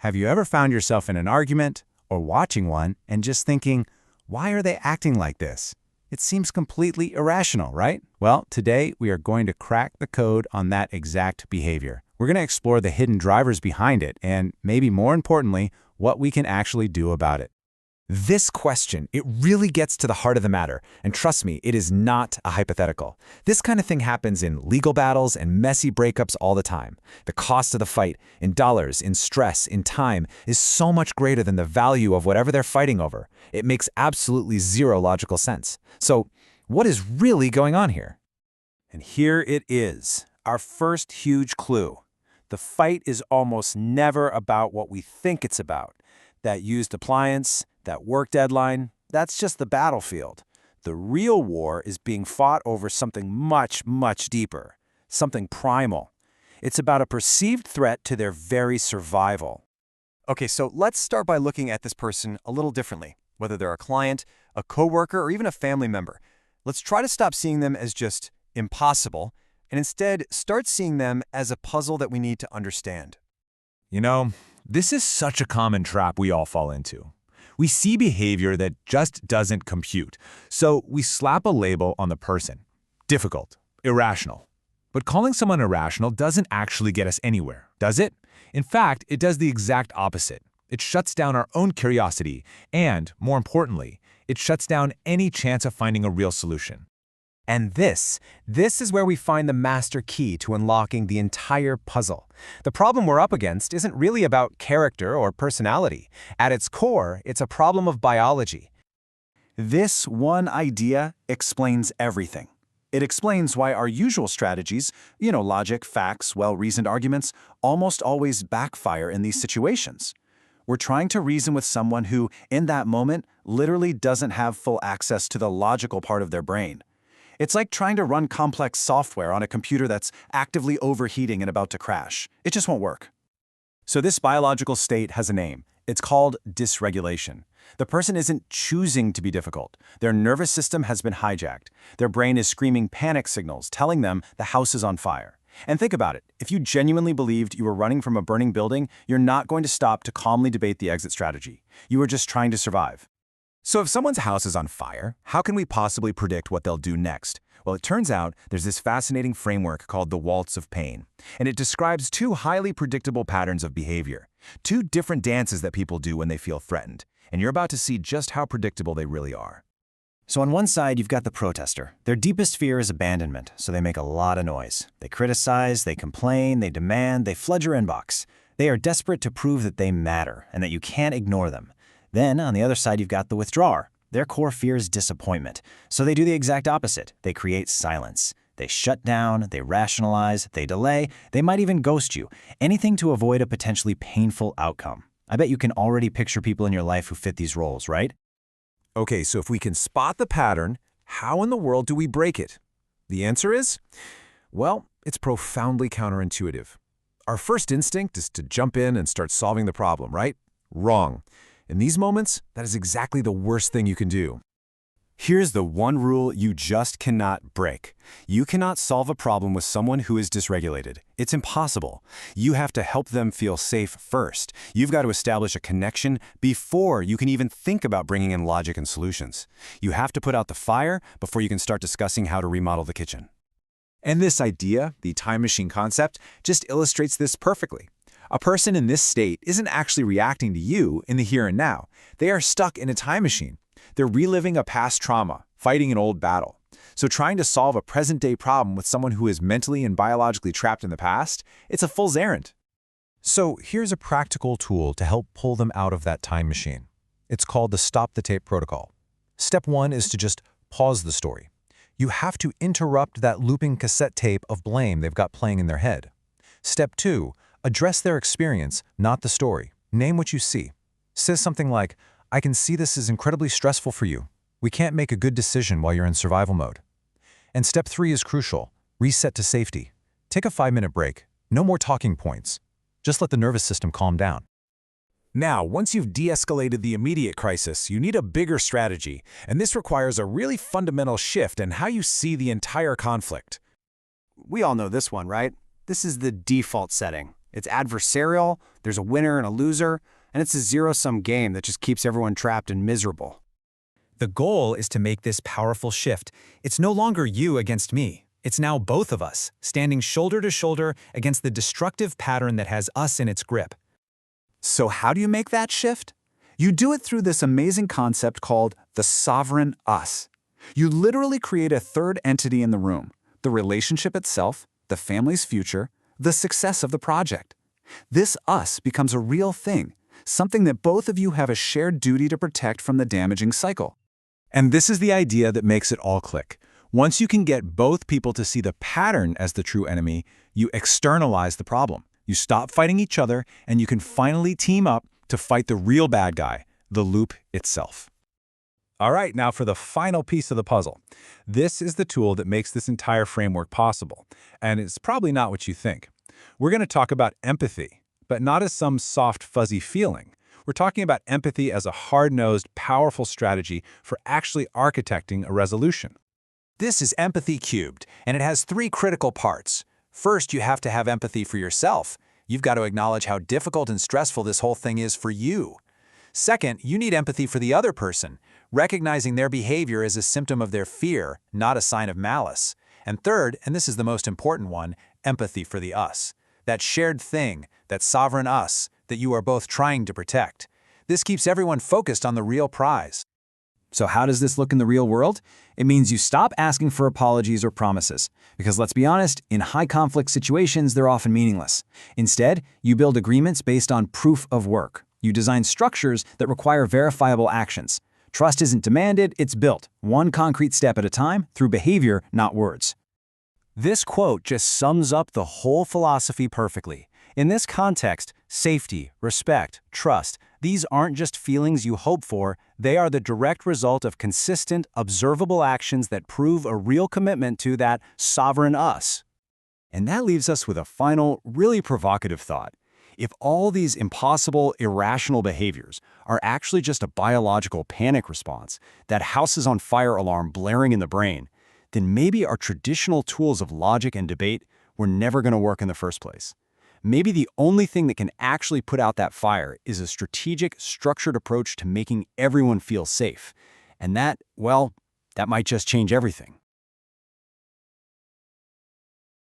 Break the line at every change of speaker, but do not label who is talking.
Have you ever found yourself in an argument or watching one and just thinking, why are they acting like this? It seems completely irrational, right? Well, today we are going to crack the code on that exact behavior. We're going to explore the hidden drivers behind it and, maybe more importantly, what we can actually do about it.
This question, it really gets to the heart of the matter, and trust me, it is not a hypothetical. This kind of thing happens in legal battles and messy breakups all the time. The cost of the fight, in dollars, in stress, in time, is so much greater than the value of whatever they're fighting over. It makes absolutely zero logical sense. So, what is really going on here?
And here it is, our first huge clue. The fight is almost never about what we think it's about. That used appliance, that work deadline, that's just the battlefield. The real war is being fought over something much, much deeper, something primal. It's about a perceived threat to their very survival.
Okay, so let's start by looking at this person a little differently, whether they're a client, a coworker, or even a family member. Let's try to stop seeing them as just impossible, and instead start seeing them as a puzzle that we need to understand.
You know, this is such a common trap we all fall into. We see behavior that just doesn't compute, so we slap a label on the person. Difficult, irrational. But calling someone irrational doesn't actually get us anywhere, does it? In fact, it does the exact opposite. It shuts down our own curiosity, and, more importantly, it shuts down any chance of finding a real solution.
And this is where we find the master key to unlocking the entire puzzle. The problem we're up against isn't really about character or personality. At its core, it's a problem of biology.
This one idea explains everything. It explains why our usual strategies, logic, facts, well-reasoned arguments, almost always backfire in these situations. We're trying to reason with someone who, in that moment, literally doesn't have full access to the logical part of their brain. It's like trying to run complex software on a computer that's actively overheating and about to crash. It just won't work. So this biological state has a name. It's called dysregulation. The person isn't choosing to be difficult. Their nervous system has been hijacked. Their brain is screaming panic signals, telling them the house is on fire. And think about it. If you genuinely believed you were running from a burning building, you're not going to stop to calmly debate the exit strategy. You are just trying to survive.
So if someone's house is on fire, how can we possibly predict what they'll do next? Well, it turns out there's this fascinating framework called the waltz of pain, and it describes two highly predictable patterns of behavior, two different dances that people do when they feel threatened, and you're about to see just how predictable they really are.
So on one side, you've got the protester. Their deepest fear is abandonment, so they make a lot of noise. They criticize, they complain, they demand, they flood your inbox. They are desperate to prove that they matter and that you can't ignore them. Then, on the other side, you've got the withdrawer. Their core fear is disappointment, so they do the exact opposite. They create silence. They shut down, they rationalize, they delay, they might even ghost you. Anything to avoid a potentially painful outcome. I bet you can already picture people in your life who fit these roles, right?
Okay, so if we can spot the pattern, how in the world do we break it? The answer is, well, it's profoundly counterintuitive. Our first instinct is to jump in and start solving the problem, right? Wrong. In these moments, that is exactly the worst thing you can do.
Here's the one rule you just cannot break. You cannot solve a problem with someone who is dysregulated. It's impossible. You have to help them feel safe first. You've got to establish a connection before you can even think about bringing in logic and solutions. You have to put out the fire before you can start discussing how to remodel the kitchen.
And this idea, the time machine concept, just illustrates this perfectly. A person in this state isn't actually reacting to you in the here and now. They are stuck in a time machine. They're reliving a past trauma, fighting an old battle. So trying to solve a present-day problem with someone who is mentally and biologically trapped in the past, it's a fool's errand.
So here's a practical tool to help pull them out of that time machine. It's called the Stop the Tape protocol. Step 1 is to just pause the story. You have to interrupt that looping cassette tape of blame they've got playing in their head. Step 2, address their experience, not the story. Name what you see. Say something like, I can see this is incredibly stressful for you. We can't make a good decision while you're in survival mode. And step 3 is crucial. Reset to safety. Take a 5-minute break. No more talking points. Just let the nervous system calm down.
Now, once you've de-escalated the immediate crisis, you need a bigger strategy, and this requires a really fundamental shift in how you see the entire conflict.
We all know this one, right? This is the default setting. It's adversarial, there's a winner and a loser, and it's a zero-sum game that just keeps everyone trapped and miserable.
The goal is to make this powerful shift. It's no longer you against me. It's now both of us, standing shoulder to shoulder against the destructive pattern that has us in its grip.
So how do you make that shift? You do it through this amazing concept called the sovereign us. You literally create a third entity in the room, the relationship itself, the family's future, the success of the project. This us becomes a real thing, something that both of you have a shared duty to protect from the damaging cycle.
And this is the idea that makes it all click. Once you can get both people to see the pattern as the true enemy, you externalize the problem. You stop fighting each other, and you can finally team up to fight the real bad guy, the loop itself. All right, now for the final piece of the puzzle. This is the tool that makes this entire framework possible, and it's probably not what you think. We're going to talk about empathy, but not as some soft, fuzzy feeling. We're talking about empathy as a hard-nosed, powerful strategy for actually architecting a resolution.
This is empathy cubed, and it has 3 critical parts. First, you have to have empathy for yourself. You've got to acknowledge how difficult and stressful this whole thing is for you. Second, you need empathy for the other person, recognizing their behavior as a symptom of their fear, not a sign of malice. And third, and this is the most important one, empathy for the us. That shared thing, that sovereign us, that you are both trying to protect. This keeps everyone focused on the real prize.
So how does this look in the real world? It means you stop asking for apologies or promises. Because let's be honest, in high-conflict situations, they're often meaningless. Instead, you build agreements based on proof of work. You design structures that require verifiable actions. Trust isn't demanded, it's built, one concrete step at a time, through behavior, not words. This quote just sums up the whole philosophy perfectly. In this context, safety, respect, trust, these aren't just feelings you hope for, they are the direct result of consistent, observable actions that prove a real commitment to that sovereign us. And that leaves us with a final, really provocative thought. If all these impossible, irrational behaviors are actually just a biological panic response, that house is on fire alarm blaring in the brain, then maybe our traditional tools of logic and debate were never going to work in the first place. Maybe the only thing that can actually put out that fire is a strategic, structured approach to making everyone feel safe. And that, well, that might just change everything.